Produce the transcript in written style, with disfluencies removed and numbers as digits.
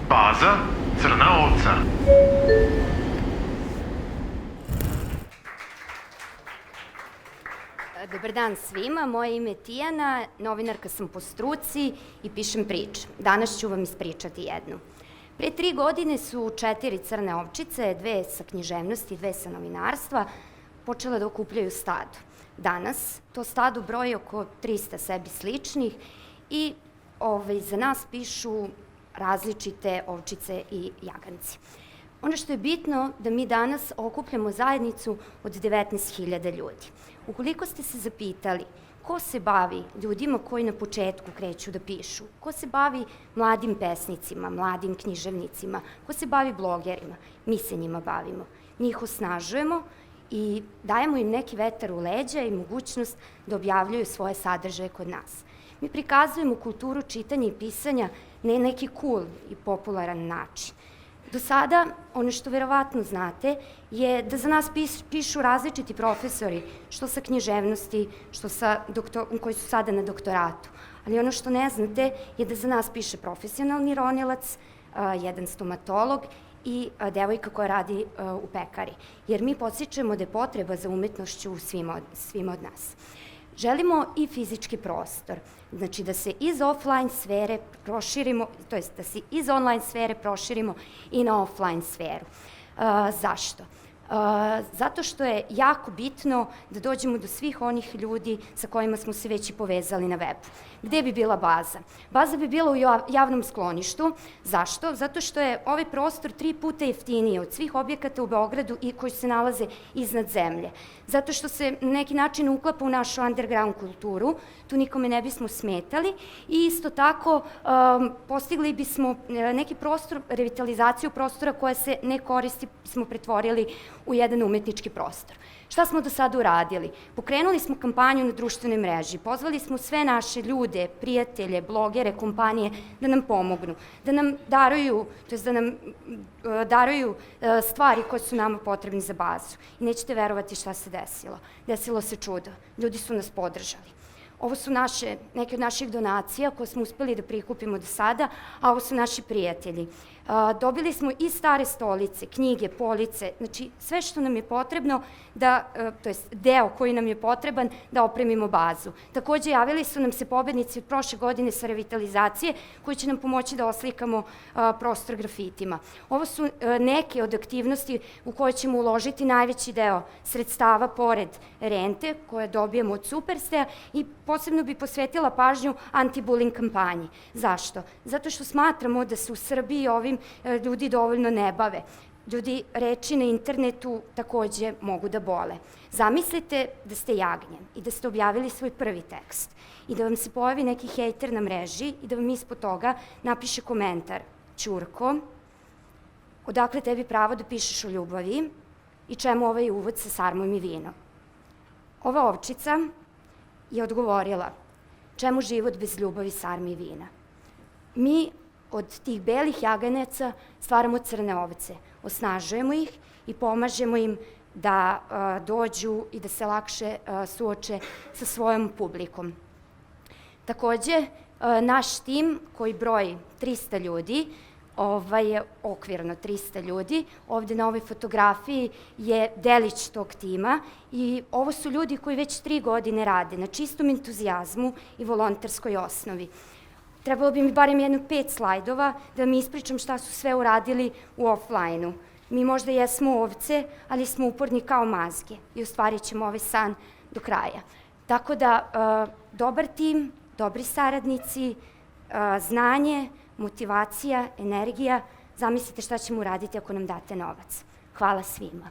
Baza Crna ovca. Dobar dan svima, moje ime je Tijana, novinarka sam po struci i pišem priče. Danas ću vam ispričati jednu. Pre 3 godine su 4 crne ovčice, 2 sa književnosti, 2 sa novinarstva, počele da okupljaju stado. Danas to stado broji oko 300 sebi sličnih i za nas pišu različite ovčice i jaganci. Ono što je bitno da mi danas okupljamo zajednicu od 19.000 ljudi. Ukoliko ste se zapitali ko se bavi ljudima koji na početku kreću da pišu, ko se bavi mladim pesnicima, mladim književnicima, ko se bavi blogerima, mi se njima bavimo. Njih osnažujemo i dajemo im neki vetar u leđa i mogućnost da objavljuju svoje sadržaje kod nas. Mi prikazujemo kulturu čitanja i pisanja na neki cool i popularan način. Do sada, ono što verovatno znate, je da za nas pišu različiti profesori, što sa književnosti, koji su sada na doktoratu. Ali ono što ne znate je da za nas piše profesionalni ronilac, jedan stomatolog i devojka koja radi u pekari. Jer mi podsjećamo da je potreba za umetnošću svima od nas. Želimo i fizički prostor, znači da se iz offline sfere proširimo, to jest da se iz online sfere proširimo i na offline sferu. Zašto? Zato što je jako bitno da dođemo do svih onih ljudi sa kojima smo se već i povezali na webu. Gde bi bila baza? Baza bi bila u javnom skloništu. Zašto? Zato što je ovaj prostor 3 puta jeftiniji od svih objekata u Beogradu i koji se nalaze iznad zemlje. Zato što se na neki način uklapa u našu underground kulturu, tu nikome ne bismo smetali i isto tako postigli bismo neki prostor, revitalizaciju prostora koja se ne koristi, smo pretvorili u jedan umetnički prostor. Šta smo do sada uradili? Pokrenuli smo kampanju na društvenoj mreži, pozvali smo sve naše ljude, prijatelje, blogere, kompanije da nam pomognu, da nam daruju, to jest da nam daruju stvari koje su nama potrebne za bazu. I nećete verovati šta se desilo. Desilo se čudo. Ljudi su nas podržali. Ovo su neke od naših donacija koje smo uspeli da prikupimo do sada, a ovo su naši prijatelji. Dobili smo i stare stolice, knjige, police, znači sve što nam je potrebno, to jest deo koji nam je potreban da opremimo bazu. Takođe, javili su nam se pobednici od prošle godine sa revitalizacije koji će nam pomoći da oslikamo prostor grafitima. Ovo su neke od aktivnosti u koje ćemo uložiti najveći deo sredstava pored rente koje dobijemo od Supersteja i posebno bi posvetila pažnju anti-bullying kampanji. Zašto? Zato što smatramo da se u Srbiji ovim ljudi dovoljno ne bave. Ljudi reči na internetu takođe mogu da bole. Zamislite da ste jagnjen i da ste objavili svoj prvi tekst i da vam se pojavi neki hejter na mreži i da vam ispod toga napiše komentar: Ćurko, odakle tebi pravo da pišeš o ljubavi i čemu ovaj uvod sa sarmom i vinom? Ova ovčica je odgovorila: čemu život bez ljubavi, sarme i vina? Mi od tih belih jaganeca stvaramo crne ovce, osnažujemo ih i pomažemo im da dođu i da se lakše suoče sa svojom publikom. Takođe, naš tim koji broji 300 ljudi, okvirno 300 ljudi, ovde na ovoj fotografiji je delić tog tima i ovo su ljudi koji već 3 godine rade na čistom entuzijazmu i volonterskoj osnovi. Trebalo bi mi barem jedno 5 slajdova da mi ispričam šta su sve uradili u offline-u. Mi možda jesmo ovce, ali smo uporni kao mazge i ostvarit ćemo ovaj san do kraja. Tako da, dobar tim, dobri saradnici, znanje, motivacija, energija, zamislite šta ćemo uraditi ako nam date novac. Hvala svima.